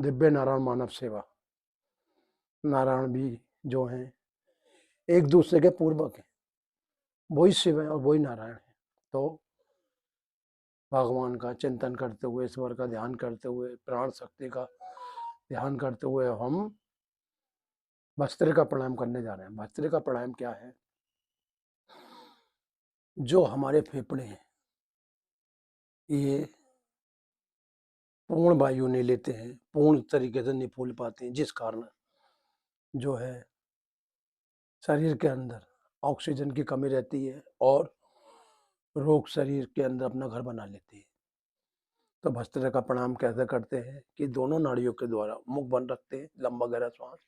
दिव्य नारायण मानव सेवा। नारायण भी जो हैं एक दूसरे के पूर्वक हैं, वही शिव है और वही नारायण है। तो भगवान का चिंतन करते हुए, ईश्वर का ध्यान करते हुए, प्राण शक्ति का ध्यान करते हुए हम भस्त्रिका प्राणायाम करने जा रहे हैं। भस्त्रिका प्राणायाम क्या है? जो हमारे फेफड़े हैं ये पूर्ण वायु नहीं लेते हैं, पूर्ण तरीके से नहीं फूल पाते हैं, जिस कारण जो है शरीर के अंदर ऑक्सीजन की कमी रहती है और रोग शरीर के अंदर अपना घर बना लेते हैं। तो भस्त्रिका प्राणायाम कैसे करते हैं कि दोनों नाड़ियों के द्वारा मुख बंद रखते हैं, लंबा गहरा श्वास,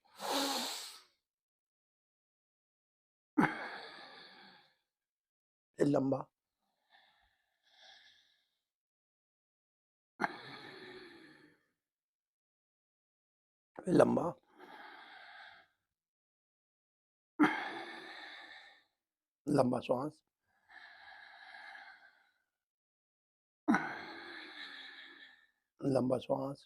फिर लंबा, फिर लंबा, लंबा श्वास, लंबा श्वास,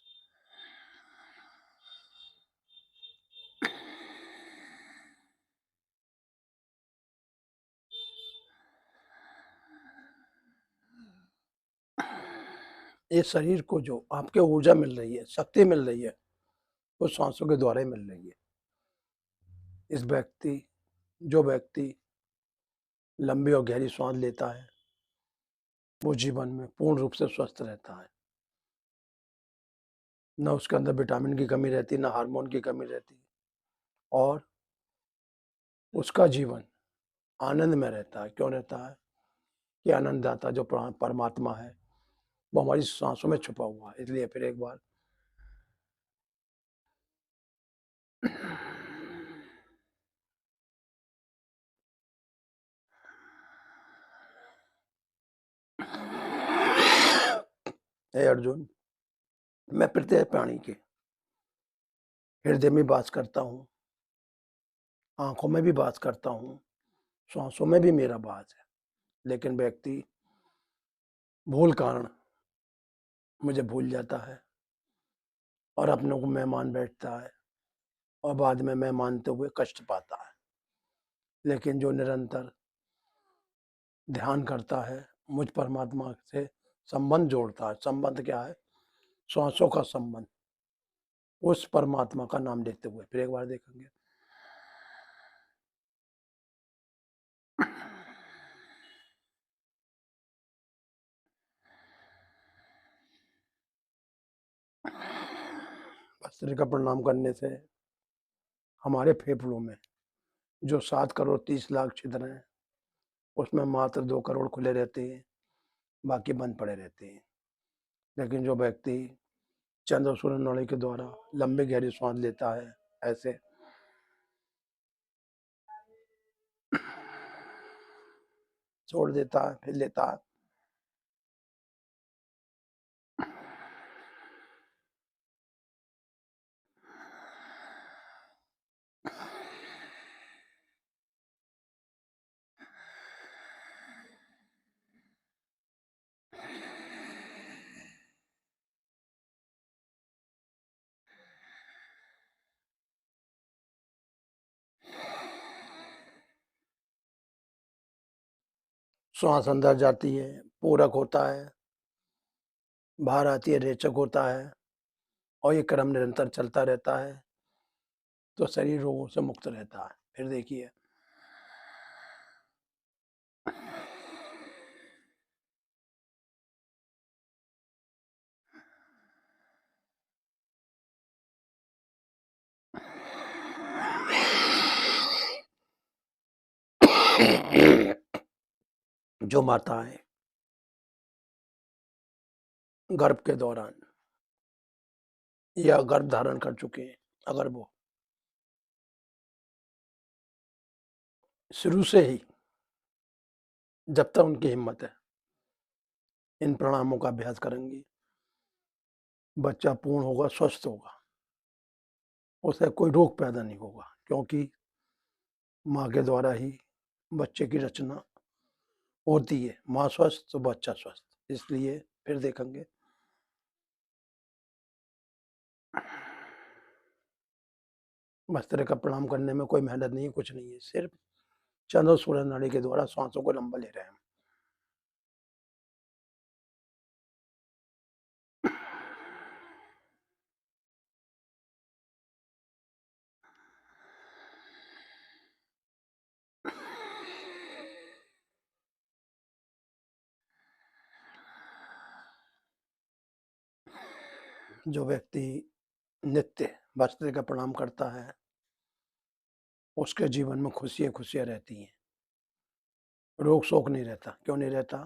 इस शरीर को जो आपके ऊर्जा मिल रही है, शक्ति मिल रही है, वो सांसों के द्वारा ही मिल रही है। इस व्यक्ति जो व्यक्ति लंबी और गहरी सांस लेता है वो जीवन में पूर्ण रूप से स्वस्थ रहता है। न उसके अंदर विटामिन की कमी रहती, न हार्मोन की कमी रहती, और उसका जीवन आनंद में रहता है। क्यों रहता है? कि आनंददाता जो परमात्मा है वो हमारी सांसों में छुपा हुआ है। इसलिए फिर एक बार हे अर्जुन, मैं प्रत्येक प्राणी के हृदय में वास करता हूँ, आंखों में भी वास करता हूँ, सांसों में भी मेरा वास है। लेकिन व्यक्ति भूल कारण मुझे भूल जाता है और अपनों को मैं मान बैठता है और बाद में मैं मानते हुए कष्ट पाता है। लेकिन जो निरंतर ध्यान करता है, मुझ परमात्मा से संबंध जोड़ता है। संबंध क्या है? सांसों का संबंध, उस परमात्मा का नाम लेते हुए। फिर एक बार देखेंगे। भस्त्रिका प्रणाम करने से हमारे फेफड़ों में जो 7 करोड़ 30 लाख छिद्र हैं उसमें मात्र 2 करोड़ खुले रहते हैं, बाकी बंद पड़े रहते हैं। लेकिन जो व्यक्ति चंद्र सूर्य नाड़ी के द्वारा लंबी गहरी सांस लेता है, ऐसे छोड़ देता है, फिर लेता है, श्वास अंदर जाती है, पूरक होता है, बाहर आती है, रेचक होता है, और ये क्रम निरंतर चलता रहता है तो शरीर रोगों से मुक्त रहता है। फिर देखिए, जो माताएं गर्भ के दौरान या गर्भ धारण कर चुके हैं, अगर वो शुरू से ही, जब तक उनकी हिम्मत है, इन प्राणायामों का अभ्यास करेंगी, बच्चा पूर्ण होगा, स्वस्थ होगा, उसे कोई रोग पैदा नहीं होगा। क्योंकि माँ के द्वारा ही बच्चे की रचना होती है। माँ स्वस्थ तो बच्चा स्वस्थ। इसलिए फिर देखेंगे। मस्तरे का प्रणाम करने में कोई मेहनत नहीं है, कुछ नहीं है, सिर्फ चंद्र और सूर्य नाड़ी के द्वारा सांसों को लंबा ले रहे हैं। जो व्यक्ति नित्य मस्तरे का प्रणाम करता है, उसके जीवन में खुशियाँ खुशियाँ रहती हैं, रोग शोक नहीं रहता। क्यों नहीं रहता?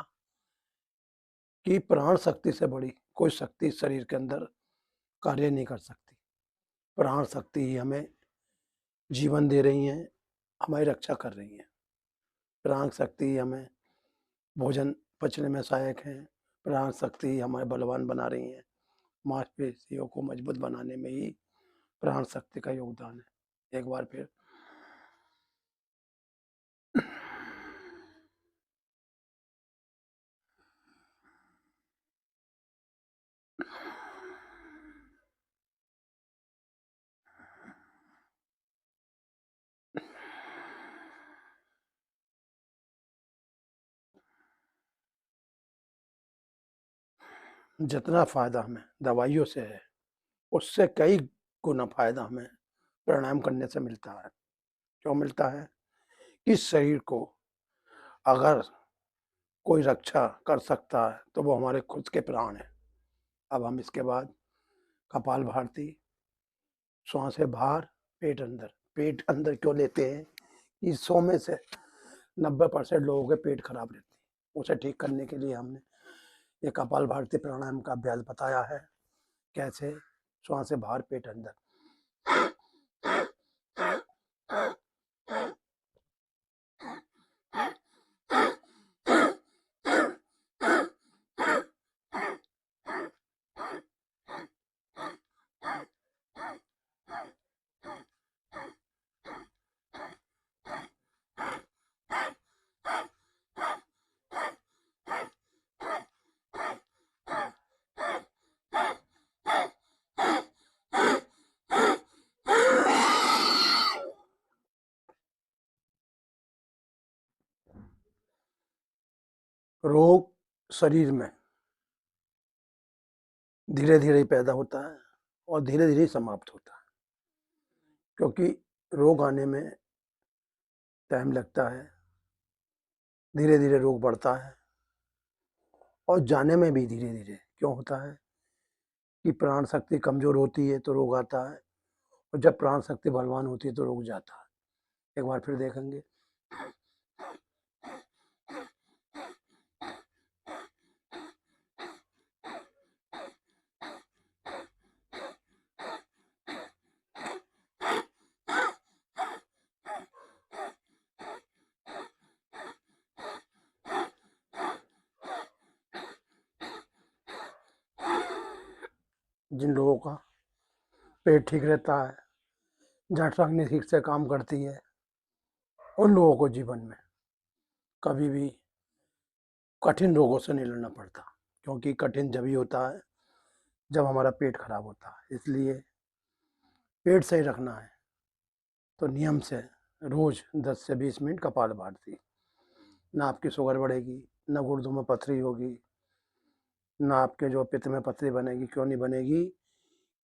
कि प्राण शक्ति से बड़ी कोई शक्ति शरीर के अंदर कार्य नहीं कर सकती। प्राण शक्ति ही हमें जीवन दे रही हैं, हमारी रक्षा कर रही हैं। प्राण शक्ति ही हमें भोजन पचने में सहायक है। प्राण शक्ति ही हमें बलवान बना रही हैं। मांसपेशियों को मजबूत बनाने में ही प्राण शक्ति का योगदान है। एक बार फिर जितना फायदा हमें दवाइयों से है, उससे कई गुना फायदा हमें प्राणायाम करने से मिलता है। क्यों मिलता है? इस शरीर को अगर कोई रक्षा कर सकता है तो वो हमारे खुद के प्राण हैं। अब हम इसके बाद कपाल भारती, श्वासें बाहर, पेट अंदर। पेट अंदर क्यों लेते हैं? कि 100 में से 90% लोगों के पेट खराब रहते हैं। उसे ठीक करने के लिए हमने ये कपाल भारती प्राणायाम का अभ्यास बताया है। कैसे? श्वासें बाहर, पेट अंदर। रोग शरीर में धीरे धीरे ही पैदा होता है और धीरे धीरे ही समाप्त होता है, क्योंकि रोग आने में टाइम लगता है, धीरे धीरे रोग बढ़ता है और जाने में भी धीरे धीरे। क्यों होता है? कि प्राण शक्ति कमजोर होती है तो रोग आता है, और जब प्राण शक्ति बलवान होती है तो रोग जाता है। एक बार फिर देखेंगे। जिन लोगों का पेट ठीक रहता है, जठर अग्नि ठीक से काम करती है, उन लोगों को जीवन में कभी भी कठिन रोगों से नहीं लड़ना पड़ता। क्योंकि कठिन जब ही होता है जब हमारा पेट खराब होता है। इसलिए पेट सही रखना है तो नियम से रोज 10 से 20 मिनट कपाल भारती। ना आपकी शुगर बढ़ेगी, ना गुर्दों में पथरी होगी, ना आपके जो पित्त में पथरी बनेगी। क्यों नहीं बनेगी?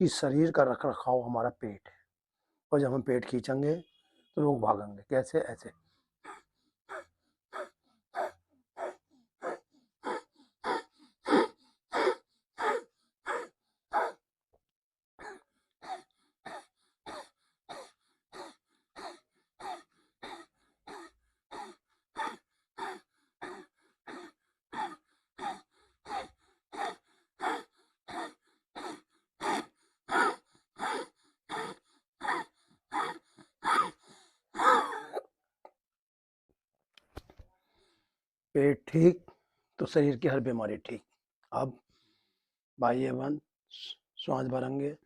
कि शरीर का रख रखाव हमारा पेट है, और जब हम पेट खींचेंगे तो रोग भागेंगे। कैसे? ऐसे। पेट ठीक तो शरीर की हर बीमारी ठीक। अब बाह्य बंद, श्वास भरेंगे,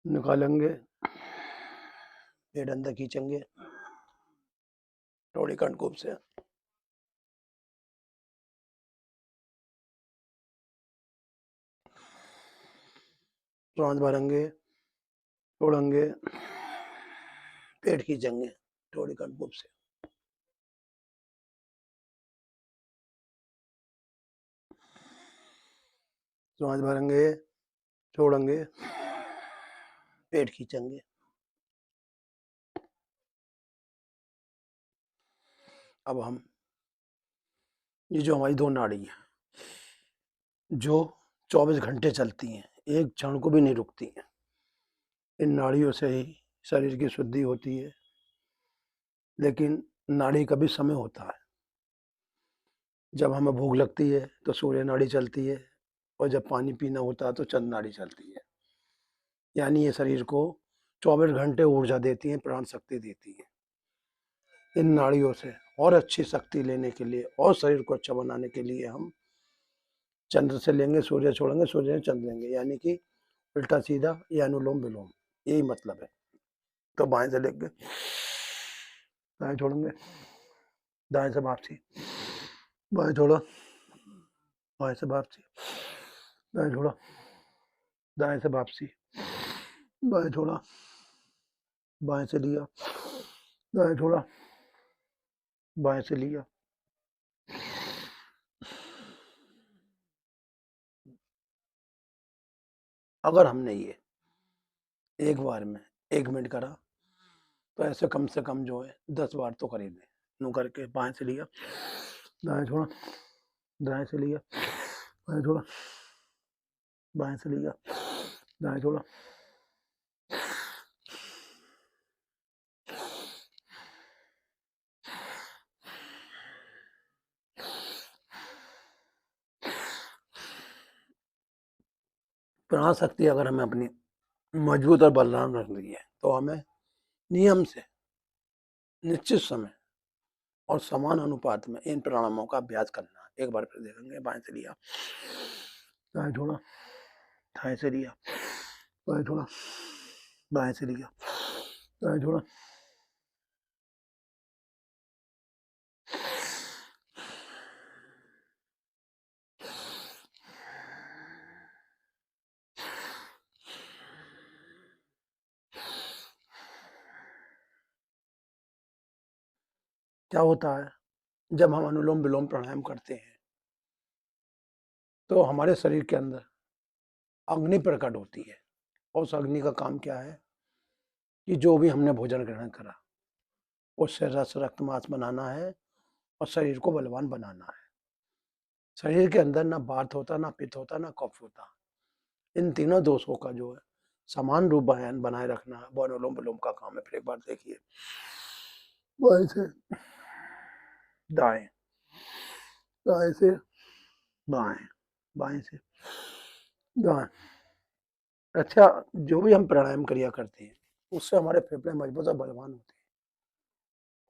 निकालेंगे, पेट अंदर खींचेंगे थोड़ी कणकुब से। श्वास भरेंगे, छोड़ेंगे, पेट खींचेंगे थोड़ी कनपुब से। सांस भरेंगे, छोड़ेंगे, पेट खींचेंगे। अब हम ये जो हमारी दो नाड़ी हैं जो 24 घंटे चलती हैं, एक क्षण को भी नहीं रुकती हैं, इन नाड़ियों से ही शरीर की शुद्धि होती है। लेकिन नाड़ी का भी समय होता है। जब हमें भूख लगती है तो सूर्य नाड़ी चलती है, और जब पानी पीना होता है तो चंद्र नाड़ी चलती है। यानी ये शरीर को 24 घंटे ऊर्जा देती हैं, प्राण शक्ति देती है। इन नाड़ियों से और अच्छी शक्ति लेने के लिए और शरीर को अच्छा बनाने के लिए हम चंद्र से लेंगे, सूर्य छोड़ेंगे, सूर्य से चंद्र लेंगे, यानी कि उल्टा सीधा या अनुलोम विलोम, यही मतलब है। तो बाएं से लेंगे, दाएं छोड़ेंगे, दाएं से वापसी, बाएं छोड़ा, बाएं से वापसी, दाएं छोड़ा, दाएं से वापसी, बाएं छोड़ा, बाएं से लिया, दाएं छोड़ा, बाएं से लिया। अगर हमने ये एक बार में 1 मिनट करा तो ऐसे कम से कम जो है 10 बार तो करेंगे। यूं करके बाएं से लिया, दाएं छोड़ा, दाएं से लिया, बाएं छोड़ा, बाएं से लिया, दाएं छोड़ा। प्राण शक्ति अगर हमें अपनी मजबूत और बलवान रखनी है तो हमें नियम से निश्चित समय और समान अनुपात में इन प्राणायामों का अभ्यास करना है। एक बार फिर देखेंगे, बाएं से लिया, दाएं छोड़ा, दाएं से लिया, बाएं छोड़ा, बाएं से लिया, दाएं छोड़ा। क्या होता है जब हम अनुलोम विलोम प्राणायाम करते हैं तो हमारे शरीर के अंदर अग्नि प्रकट होती है, और उस अग्नि का काम क्या है कि जो भी हमने भोजन ग्रहण करा उससे रस रक्त मांस बनाना है और शरीर को बलवान बनाना है। शरीर के अंदर ना वात होता, ना पित्त होता, ना कफ होता। इन तीनों दोषों का जो है समान रूप बनाए रखना है, वो अनुलोम विलोम का काम है। फिर एक बार देखिए, बाएं से दाएं, दाएं से बाएं, बाएं से दाएं। अच्छा, जो भी हम प्राणायाम क्रिया करते हैं उससे हमारे फेफड़े मजबूत और बलवान होते हैं,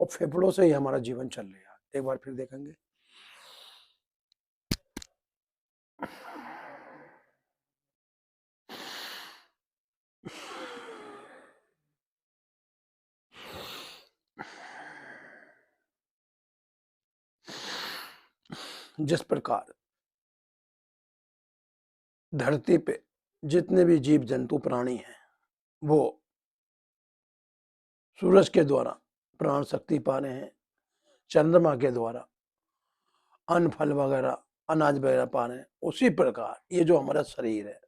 और फेफड़ों से ही हमारा जीवन चल रहा है। एक बार फिर देखेंगे, जिस प्रकार धरती पे जितने भी जीव जंतु प्राणी हैं वो सूरज के द्वारा प्राण शक्ति पा रहे हैं, चंद्रमा के द्वारा अन्न फल वगैरह अनाज वगैरह पा रहे हैं, उसी प्रकार ये जो हमारा शरीर है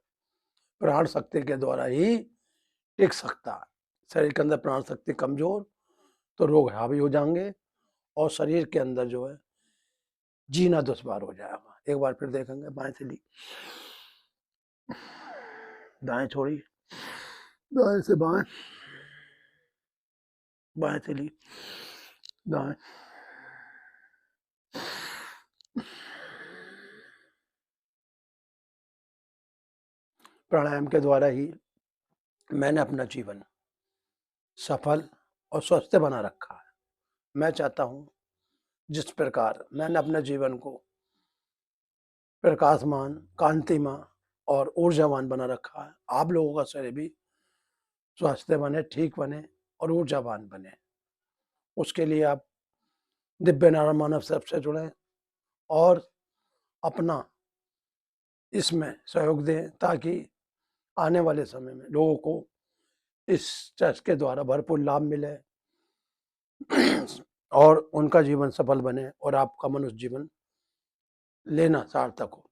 प्राण शक्ति के द्वारा ही टिक सकता है। शरीर के अंदर प्राण शक्ति कमजोर तो रोग हावी हो जाएंगे और शरीर के अंदर जो है जीना दुश्वार हो जाएगा। एक बार फिर देखेंगे, बाएं से ली, दाएं छोड़ी, दाएं से बाएं, बाएं से ली, दाएं। प्राणायाम के द्वारा ही मैंने अपना जीवन सफल और स्वस्थ बना रखा है। मैं चाहता हूं जिस प्रकार मैंने अपने जीवन को प्रकाशमान, कांतिमान और ऊर्जावान बना रखा है, आप लोगों का शरीर भी स्वस्थ बने, ठीक बने और ऊर्जावान बने। उसके लिए आप दिव्य नारायण मानव से से जुड़ें और अपना इसमें सहयोग दें ताकि आने वाले समय में लोगों को इस चर्च के द्वारा भरपूर लाभ मिले और उनका जीवन सफल बने और आपका मनुष्य जीवन लेना सार्थक हो।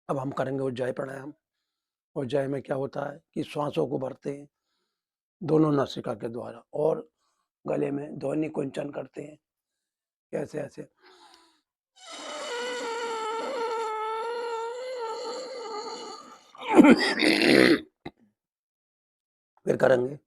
अब हम करेंगे उज्जाई प्राणायाम। उज्जाई में क्या होता है कि श्वासों को भरते हैं दोनों नासिका के द्वारा और गले में ध्वनि कुंचन करते हैं, कैसे ऐसे फिर करेंगे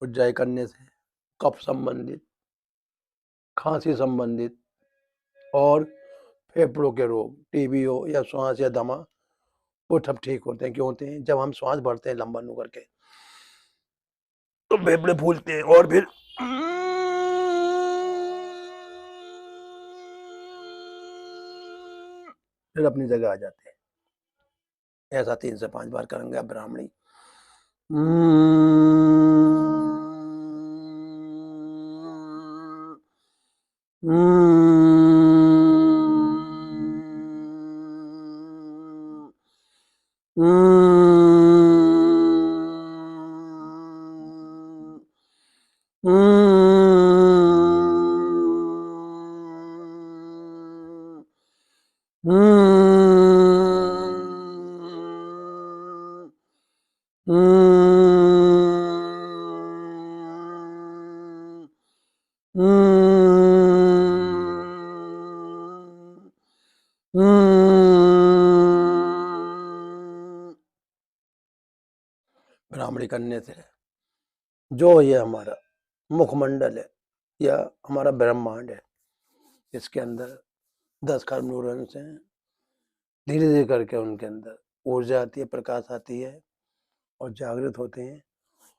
उज्जाई करने से कफ संबंधित, खांसी संबंधित और फेफड़ों के रोग, टीबी हो या श्वास या दमा, वो सब ठीक होते हैं। क्यों होते हैं? जब हम श्वास भरते हैं लंबा नु करके तो फेफड़े फूलते हैं और फिर अपनी जगह आ जाते हैं। ऐसा 3 से 5 बार करेंगे। अब ब्राह्मणी ब्राह्मणी करने से जो ये हमारा मुखमंडल है या हमारा ब्रह्मांड है, इसके अंदर 10 खरब न्यूरॉन्स हैं। धीरे धीरे करके उनके अंदर ऊर्जा आती है, प्रकाश आती है और जागृत होते हैं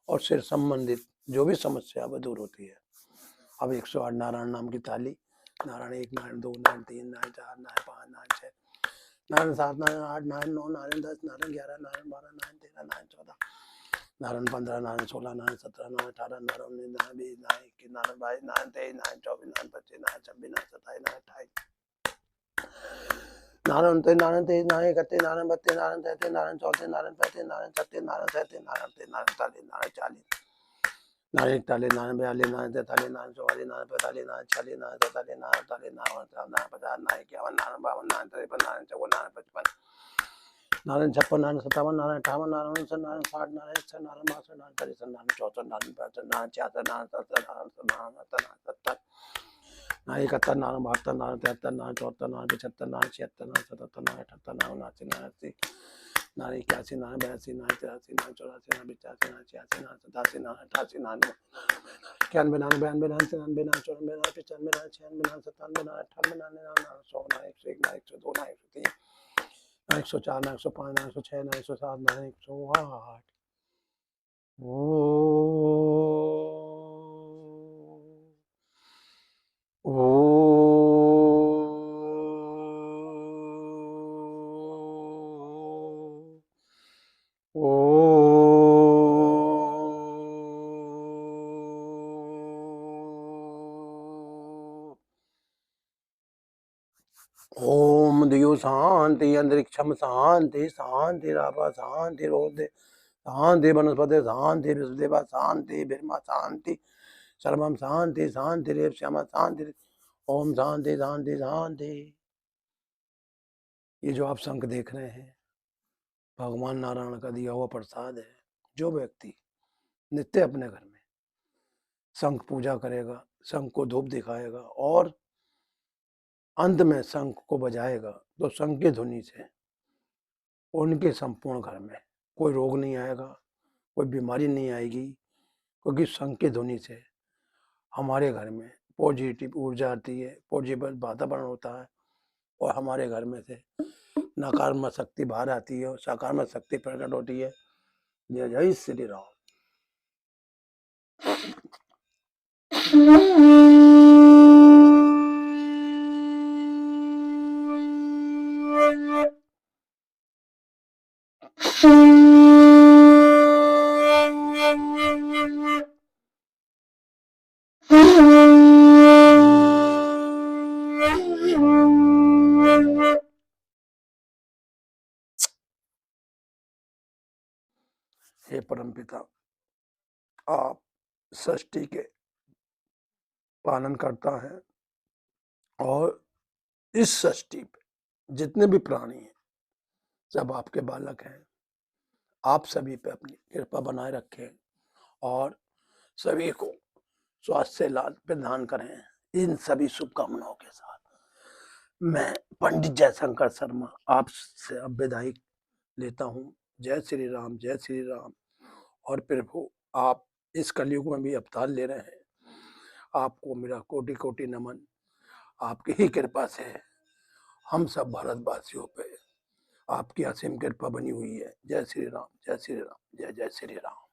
और सिर संबंधित जो भी समस्या है वो दूर होती है। अब 108 नारायण नाम की ताली, नारायण 1, नारायण 2, नारायण 3, नारायण 4, नारायण 5, नारायण 6, नारायण 7, नारायण 8, नारायण 9, नारायण 10, नारायण 11, नारायण 12, नारायण 13, नारायण 14, नारायण 15, नारायण 16, नारायण 17, नारायण 18, नारायण 19, नारायण 20, नारायण 21, नारायण 22, नारायण 23, नारायण 24, नारायण 25, नारायण 26, नारायण 27, नारायण 28, नारायण 29, नारायण 30, नारायण 31, नारायण 32, नारायण 33, नारायण 34, नारायण 35, नारायण 36, नारायण 37, नारायण 38, नारायण 39, नारायण 40, नारायण 41, नारायण 42, नारायण 43, नारायण 44, नारायण 45, नारायण 46, नारायण 47, नारायण 48, नारायण 49, नारायण 50, नारायण 51, नारायण 52, नारायण 53, नारायण 54, नारायण 55, नारायण 56, नारायण 57, नारायण 58, नारायण 59, नारायण 60, नारायण 61, नारायण 62, नारायण 63, नारायण 64, नारायण 65, नारायण 66, नारायण 67, नारायण 68, नारायण 70, नारायण 71, नारायण 72, नारायण 73, नारायण 74, नारायण 75, नारायण 76, नारायण 77, नारायण 78, नारायण 79, नारायण 80, नारायण 81, नारायण 82, नारायण 83, नारायण 84, नारायण 85, नारायण 86, नारायण 87, नारायण 88, नारायण 91, नारायण 92, नारायण 93, नारायण 94, नारायण 95, नारायण 96, नारायण 97, नारायण 98, नारायण 100, नारायण 101, नारायण 102, नारायण 103, नारायण 104, नारायण 105, नारायण 106, नारायण 107, नारायण 108। ओम दियो शांति, अंतरिक्षम शांति, शांति रापा शांति, रोदे शांति, वनस्पति शांति, विश्वदेवा शांति, ब्रह्मा शांति, सर्वम शांति, शांति रेव श्यामा शांति। ओम शांति शांति शांति। ये जो आप शंख देख रहे हैं भगवान नारायण का दिया हुआ प्रसाद है। जो व्यक्ति नित्य अपने घर में शंख पूजा करेगा, शंख को धूप दिखाएगा और अंत में शंख को बजाएगा तो शंख की ध्वनि से उनके संपूर्ण घर में कोई रोग नहीं आएगा, कोई बीमारी नहीं आएगी, क्योंकि शंख की ध्वनि से हमारे घर में पॉजिटिव ऊर्जा आती है, पॉजिटिव वातावरण होता है और हमारे घर में से नकारात्मक शक्ति बाहर आती है और सकारात्मक शक्ति प्रकट होती है। जय जय श्री राम। हे परमपिता, आप षष्ठी के पालन करता है और इस षष्ठी पे जितने भी प्राणी हैं सब आपके बालक हैं। आप सभी पे अपनी कृपा बनाए रखें और सभी को स्वास्थ्य लाभ प्रदान करें। इन सभी शुभकामनाओं के साथ मैं पंडित जयशंकर शर्मा आपसे अब विदाई लेता हूँ। जय श्री राम, जय श्री राम। और प्रभु, आप इस कलयुग में भी अवतार ले रहे हैं, आपको मेरा कोटि कोटि नमन। आपकी ही कृपा से हम सब भारतवासियों पे आपकी असीम कृपा बनी हुई है। जय श्री राम, जय श्री राम, जय जय श्री राम।